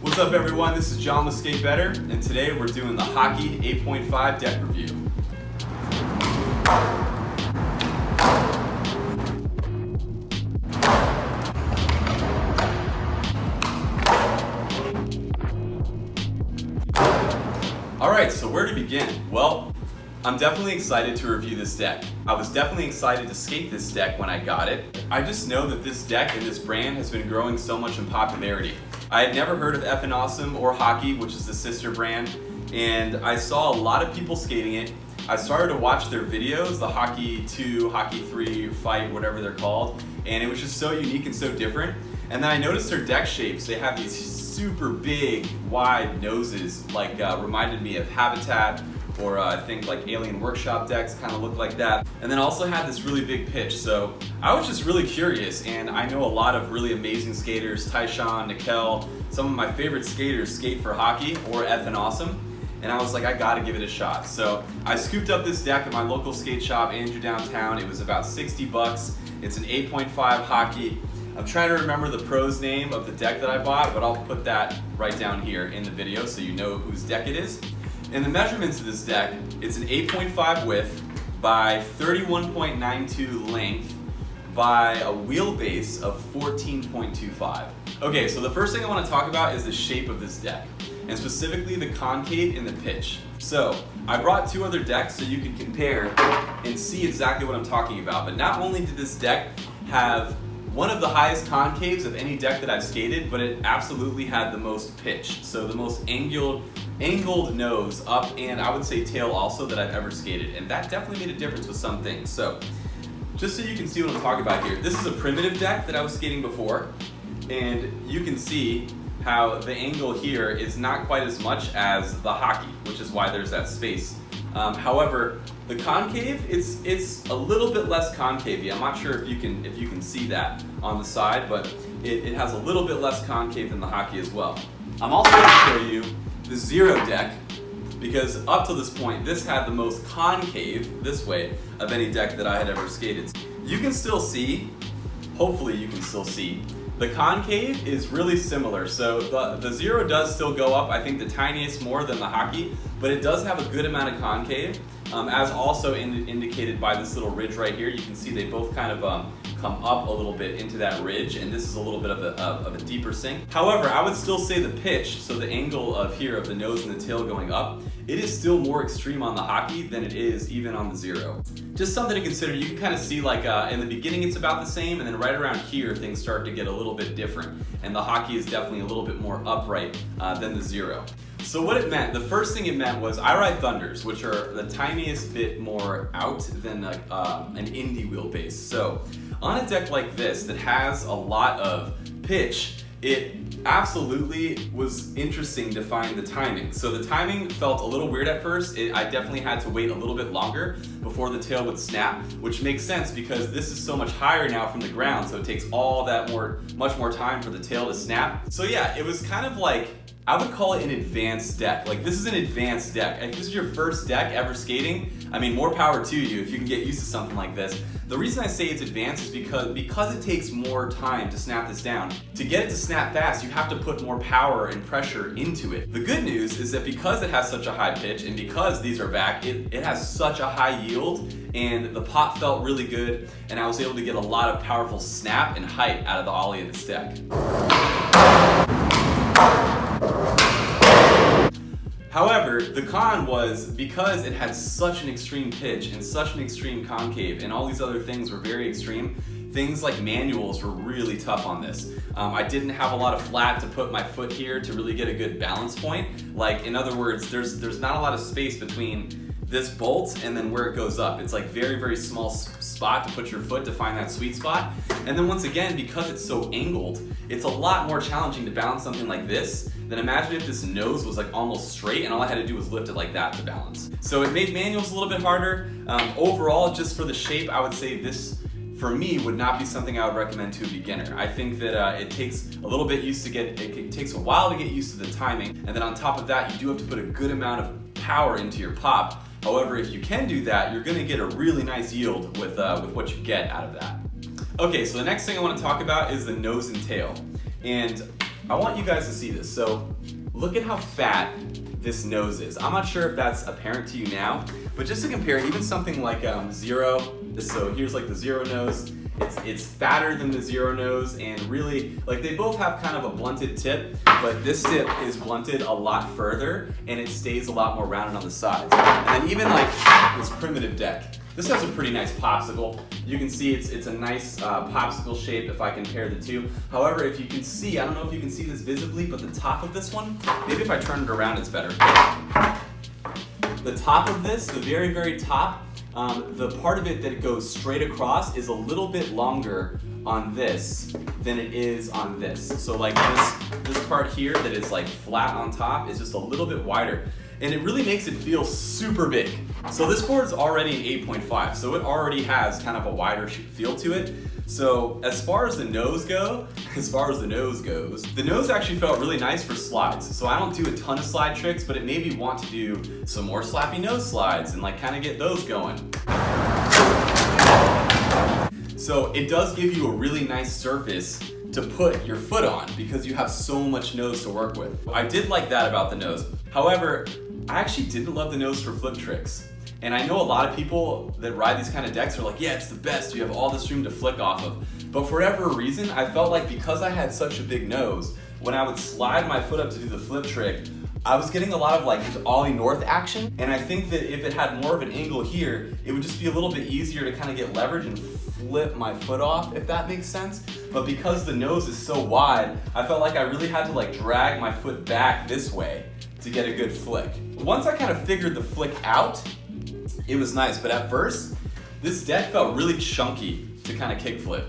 What's up everyone, this is John with Skate Better, and today we're doing the Hockey 8.5 deck review. Alright, so where to begin? Well, I'm definitely excited to review this deck. I was definitely excited to skate this deck when I got it. I just know that this deck and this brand has been growing so much in popularity. I had never heard of Effin' Awesome or Hockey, which is the sister brand, and I saw a lot of people skating it. I started to watch their videos, the Hockey 2, Hockey 3 fight, whatever they're called, and it was just so unique and so different. And then I noticed their deck shapes. They have these super big, wide noses, like reminded me of Habitat, or I think like Alien Workshop decks kind of look like that. And then also had this really big pitch. So I was just really curious, and I know a lot of really amazing skaters, Tyshawn, Nikel, some of my favorite skaters skate for Hockey or Effin' Awesome. And I was like, I gotta give it a shot. So I scooped up this deck at my local skate shop, Andrew Downtown. It was about 60 bucks. It's an 8.5 Hockey. I'm trying to remember the pro's name of the deck that I bought, but I'll put that right down here in the video so you know whose deck it is. And the measurements of this deck, it's an 8.5 width by 31.92 length by a wheelbase of 14.25. Okay, so the first thing I want to talk about is the shape of this deck, and specifically the concave in the pitch. So I brought two other decks so you can compare and see exactly what I'm talking about. But not only did this deck have one of the highest concaves of any deck that I've skated, but it absolutely had the most pitch. So the most angled nose up, and I would say tail also, that I've ever skated. And that definitely made a difference with some things. So just so you can see what I'm talking about here, this is a primitive deck that I was skating before, and you can see how the angle here is not quite as much as the Hockey, which is why there's that space. However, the concave, it's a little bit less concave. I'm not sure if you can see that on the side, but it has a little bit less concave than the Hockey as well. I'm also going to show you the Zero deck, because up to this point, this had the most concave, this way, of any deck that I had ever skated. You can still see, hopefully you can still see, the concave is really similar. So the Zero does still go up, I think the tiniest more than the Hockey, but it does have a good amount of concave, as also indicated by this little ridge right here. You can see they both kind of come up a little bit into that ridge, and this is a little bit of a deeper sink. However, I would still say the pitch, so the angle of here of the nose and the tail going up, it is still more extreme on the Hockey than it is even on the Zero. Just something to consider. You can kind of see like in the beginning it's about the same, and then right around here things start to get a little bit different. And the Hockey is definitely a little bit more upright than the Zero. So what it meant, the first thing it meant was I ride Thunders, which are the tiniest bit more out than like, an indie wheelbase. So on a deck like this that has a lot of pitch, it absolutely was interesting to find the timing. So the timing felt a little weird at first. I definitely had to wait a little bit longer before the tail would snap, which makes sense because this is so much higher now from the ground, so it takes all that much more time for the tail to snap. So yeah, it was kind of like, I would call it an advanced deck. Like, this is an advanced deck. If this is your first deck ever skating, I mean, more power to you if you can get used to something like this. The reason I say it's advanced is because it takes more time to snap this down. To get it to snap fast, you have to put more power and pressure into it. The good news is that because it has such a high pitch and because these are back, it has such a high yield, and the pop felt really good, and I was able to get a lot of powerful snap and height out of the ollie of this deck. However, the con was because it had such an extreme pitch and such an extreme concave, and all these other things were very extreme, things like manuals were really tough on this. I didn't have a lot of flat to put my foot here to really get a good balance point. Like, in other words, there's not a lot of space between this bolt and then where it goes up. It's like very small spot to put your foot to find that sweet spot. And then once again, because it's so angled, it's a lot more challenging to balance something like this than imagine if this nose was like almost straight and all I had to do was lift it like that to balance. So it made manuals a little bit harder. Overall, just for the shape, I would say this, for me, would not be something I would recommend to a beginner. I think that it takes a little bit it takes a while to get used to the timing, and then on top of that, you do have to put a good amount of power into your pop. However, if you can do that, you're gonna get a really nice yield with what you get out of that. Okay, so the next thing I wanna talk about is the nose and tail. And I want you guys to see this. So look at how fat this nose is. I'm not sure if that's apparent to you now, but just to compare, even something like Zero, so here's like the Zero nose, it's fatter than the Zero nose, and really, like, they both have kind of a blunted tip, but this tip is blunted a lot further, and it stays a lot more rounded on the sides. And then even like this primitive deck, this has a pretty nice popsicle. You can see it's a nice popsicle shape if I compare the two. However, if you can see, I don't know if you can see this visibly, but the top of this one, maybe if I turn it around, it's better. The top of this, the very, very top, the part of it that goes straight across is a little bit longer on this than it is on this. So like this part here that is like flat on top is just a little bit wider. And it really makes it feel super big. So this board is already an 8.5, so it already has kind of a wider feel to it. So as far as the nose goes, the nose actually felt really nice for slides. So I don't do a ton of slide tricks, but it made me want to do some more slappy nose slides and like kind of get those going. So it does give you a really nice surface to put your foot on because you have so much nose to work with. I did like that about the nose. However, I actually didn't love the nose for flip tricks. And I know a lot of people that ride these kind of decks are like, yeah, it's the best, you have all this room to flick off of. But for whatever reason, I felt like because I had such a big nose, when I would slide my foot up to do the flip trick, I was getting a lot of like ollie north action. And I think that if it had more of an angle here, it would just be a little bit easier to kind of get leverage and flip my foot off, if that makes sense. But because the nose is so wide, I felt like I really had to like drag my foot back this way to get a good flick. Once I kind of figured the flick out, it was nice, but at first, this deck felt really chunky to kind of kick flip.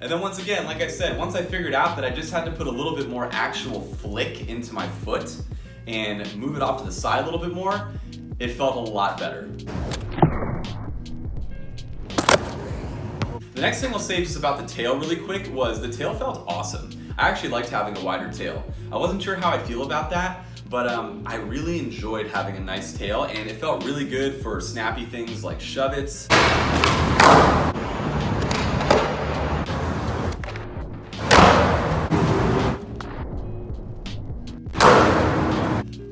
And then once again, like I said, once I figured out that I just had to put a little bit more actual flick into my foot and move it off to the side a little bit more, it felt a lot better. The next thing I'll say just about the tail really quick was the tail felt awesome. I actually liked having a wider tail. I wasn't sure how I feel about that, but I really enjoyed having a nice tail, and it felt really good for snappy things like shove-its.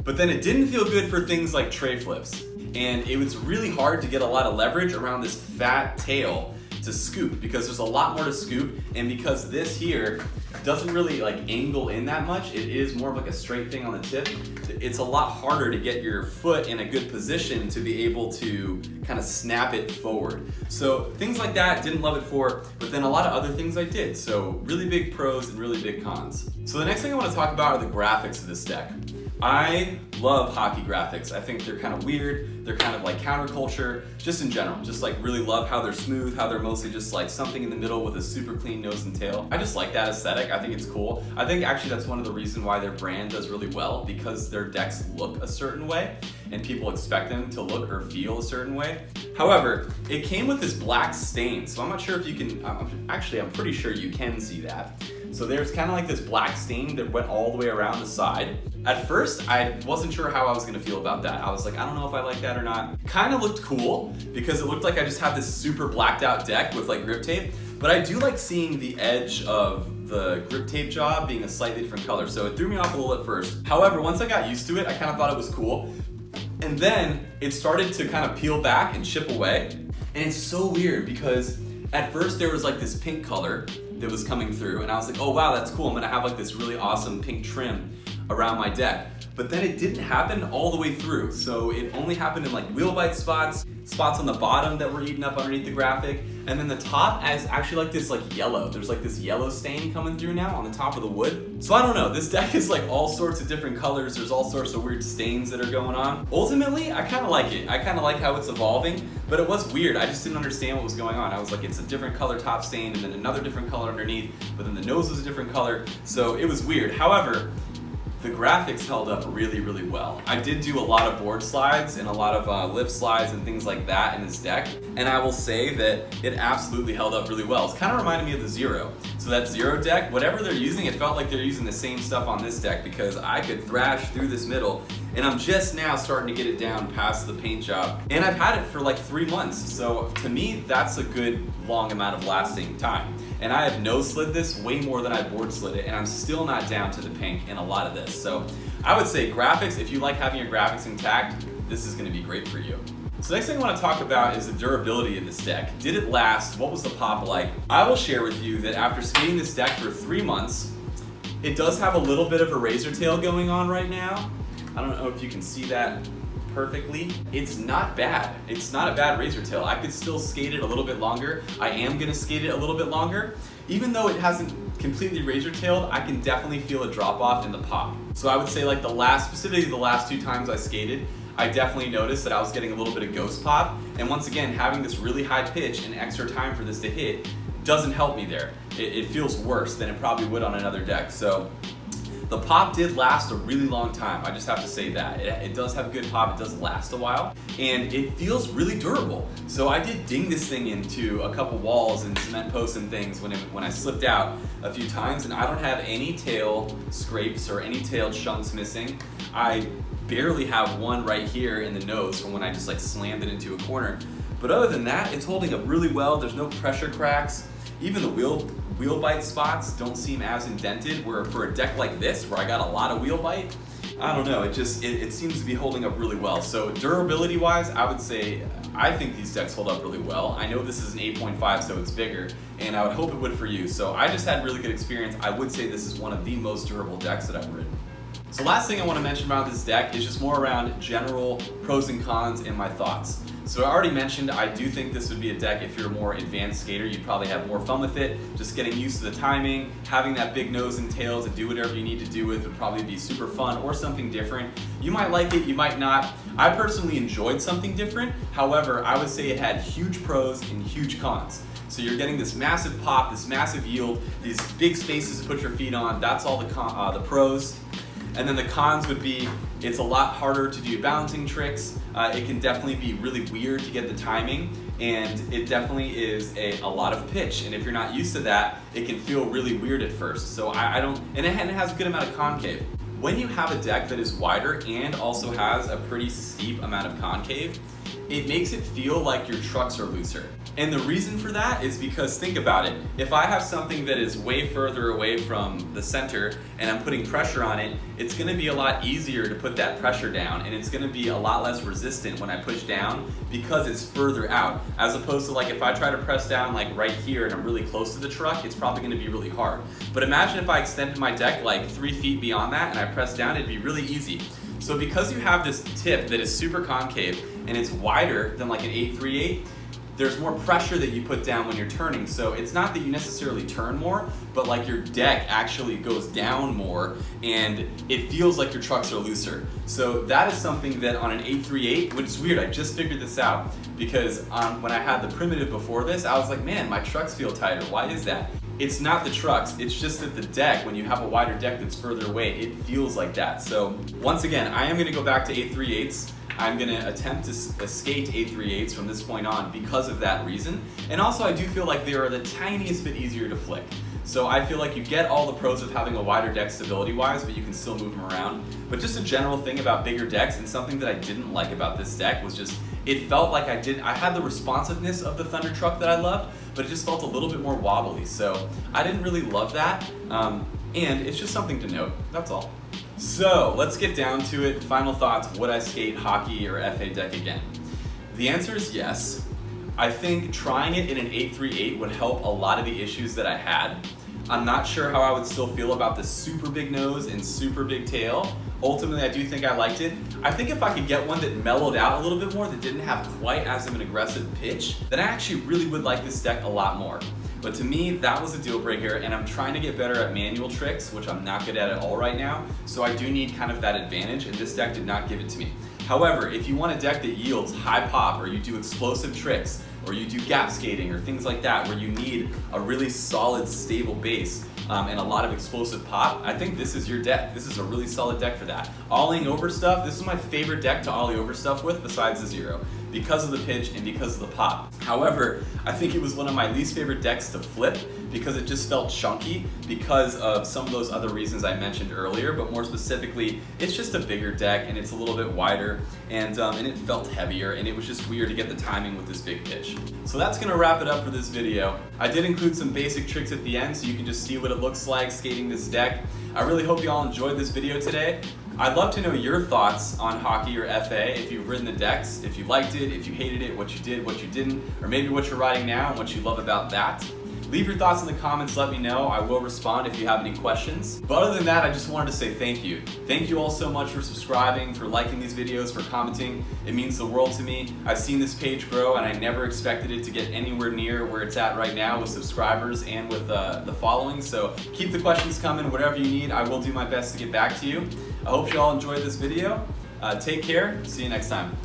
But then it didn't feel good for things like tray flips. And it was really hard to get a lot of leverage around this fat tail to scoop because there's a lot more to scoop, and because this here doesn't really like angle in that much, it is more of like a straight thing on the tip, it's a lot harder to get your foot in a good position to be able to kind of snap it forward. So things like that, didn't love it for, but then a lot of other things I did. So really big pros and really big cons. So the next thing I want to talk about are the graphics of this deck. I love hockey graphics. I think they're kind of weird. They're kind of like counterculture, just in general. Just like really love how they're smooth, how they're mostly just like something in the middle with a super clean nose and tail. I just like that aesthetic. I think it's cool. I think actually that's one of the reasons why their brand does really well, because their decks look a certain way and people expect them to look or feel a certain way. However, it came with this black stain, so I'm not sure if you can, I'm pretty sure you can see that. So there's kind of like this black stain that went all the way around the side. At first, I wasn't sure how I was gonna feel about that. I was like, I don't know if I like that or not. Kind of looked cool because it looked like I just had this super blacked out deck with like grip tape, but I do like seeing the edge of the grip tape job being a slightly different color, so it threw me off a little at first. However, once I got used to it, I kind of thought it was cool. And then it started to kind of peel back and chip away. And it's so weird because at first there was like this pink color that was coming through, and I was like, oh wow, that's cool. I'm gonna have like this really awesome pink trim around my deck. But then it didn't happen all the way through. So it only happened in like wheel bite spots on the bottom that were eaten up underneath the graphic. And then the top has actually like this like yellow. There's like this yellow stain coming through now on the top of the wood. So I don't know, this deck is like all sorts of different colors. There's all sorts of weird stains that are going on. Ultimately, I kind of like it. I kind of like how it's evolving, but it was weird. I just didn't understand what was going on. I was like, it's a different color top stain and then another different color underneath, but then the nose was a different color. So it was weird. However, the graphics held up really, really well. I did do a lot of board slides and a lot of lip slides and things like that in this deck, and I will say that it absolutely held up really well. It's kind of reminded me of the Zero. So that Zero deck, whatever they're using, it felt like they're using the same stuff on this deck because I could thrash through this middle and I'm just now starting to get it down past the paint job. And I've had it for like 3 months, so to me, that's a good long amount of lasting time. And I have nose slid this way more than I board slid it, and I'm still not down to the pink in a lot of this. So I would say graphics, if you like having your graphics intact, this is gonna be great for you. So next thing I want to talk about is the durability of this deck. Did it last? What was the pop like? I will share with you that after skating this deck for 3 months, it does have a little bit of a razor tail going on right now. I don't know if you can see that perfectly. It's not bad. It's not a bad razor tail. I could still skate it a little bit longer. I am gonna skate it a little bit longer. Even though it hasn't completely razor tailed, I can definitely feel a drop off in the pop. So I would say like specifically the last 2 times I skated, I definitely noticed that I was getting a little bit of ghost pop. And once again, having this really high pitch and extra time for this to hit doesn't help me there. It feels worse than it probably would on another deck. So the pop did last a really long time. I just have to say that. It does have good pop, it does last a while, and it feels really durable. So I did ding this thing into a couple walls and cement posts and things when I slipped out a few times, and I don't have any tail scrapes or any tail chunks missing. I barely have one right here in the nose from when I just like slammed it into a corner. But other than that, it's holding up really well. There's no pressure cracks. Even the wheel bite spots don't seem as indented, where for a deck like this, where I got a lot of wheel bite, I don't know, it seems to be holding up really well. So durability wise, I would say, I think these decks hold up really well. I know this is an 8.5, so it's bigger, and I would hope it would for you. So I just had really good experience. I would say this is one of the most durable decks that I've ridden. So last thing I want to mention about this deck is just more around general pros and cons and my thoughts. So I already mentioned I do think this would be a deck if you're a more advanced skater. You'd probably have more fun with it, just getting used to the timing, having that big nose and tail to do whatever you need to do with would probably be super fun, or something different. You might like it, you might not. I personally enjoyed something different. However, I would say it had huge pros and huge cons. So you're getting this massive pop, this massive yield, these big spaces to put your feet on. That's all the pros. And then the cons would be, it's a lot harder to do balancing tricks. It can definitely be really weird to get the timing, and it definitely is a lot of pitch. And if you're not used to that, it can feel really weird at first. So and it has a good amount of concave. When you have a deck that is wider and also has a pretty steep amount of concave, it makes it feel like your trucks are looser. And the reason for that is because, think about it, if I have something that is way further away from the center and I'm putting pressure on it, it's gonna be a lot easier to put that pressure down, and it's gonna be a lot less resistant when I push down because it's further out, as opposed to like if I try to press down like right here and I'm really close to the truck, it's probably gonna be really hard. But imagine if I extended my deck like 3 feet beyond that and I pressed down, it'd be really easy. So because you have this tip that is super concave and it's wider than like an 838, there's more pressure that you put down when you're turning. So it's not that you necessarily turn more, but like your deck actually goes down more and it feels like your trucks are looser. So that is something that on an 838, which is weird, I just figured this out because when I had the primitive before this, I was like, man, my trucks feel tighter. Why is that? It's not the trucks, it's just that the deck, when you have a wider deck that's further away, it feels like that. So once again, I am gonna go back to 838s. I'm gonna attempt to skate 838s from this point on because of that reason. And also I do feel like they are the tiniest bit easier to flick. So I feel like you get all the pros of having a wider deck stability-wise, but you can still move them around. But just a general thing about bigger decks, and something that I didn't like about this deck was just, it felt like I had the responsiveness of the Thunder Truck that I loved, but it just felt a little bit more wobbly. So I didn't really love that, and it's just something to note, that's all. So let's get down to it. Final thoughts, would I skate hockey or FA deck again? The answer is yes. I think trying it in an 838 would help a lot of the issues that I had. I'm not sure how I would still feel about the super big nose and super big tail. Ultimately, I do think I liked it. I think if I could get one that mellowed out a little bit more, that didn't have quite as of an aggressive pitch, then I actually really would like this deck a lot more. But to me, that was a deal breaker, and I'm trying to get better at manual tricks, which I'm not good at all right now, so I do need kind of that advantage, and this deck did not give it to me. However, if you want a deck that yields high pop, or you do explosive tricks, or you do gap skating, or things like that, where you need a really solid, stable base, and a lot of explosive pop, I think this is your deck. This is a really solid deck for that. Ollieing over stuff, this is my favorite deck to ollie over stuff with besides the Zero. because of the pitch and because of the pop. However, I think it was one of my least favorite decks to flip because it just felt chunky because of some of those other reasons I mentioned earlier, but more specifically, it's just a bigger deck and it's a little bit wider and it felt heavier, and it was just weird to get the timing with this big pitch. So that's gonna wrap it up for this video. I did include some basic tricks at the end so you can just see what it looks like skating this deck. I really hope you all enjoyed this video today. I'd love to know your thoughts on hockey or FA, if you've ridden the decks, if you liked it, if you hated it, what you did, what you didn't, or maybe what you're riding now and what you love about that. Leave your thoughts in the comments, let me know. I will respond if you have any questions. But other than that, I just wanted to say thank you. Thank you all so much for subscribing, for liking these videos, for commenting. It means the world to me. I've seen this page grow and I never expected it to get anywhere near where it's at right now with subscribers and with the following. So keep the questions coming, whatever you need, I will do my best to get back to you. I hope you all enjoyed this video. Take care, see you next time.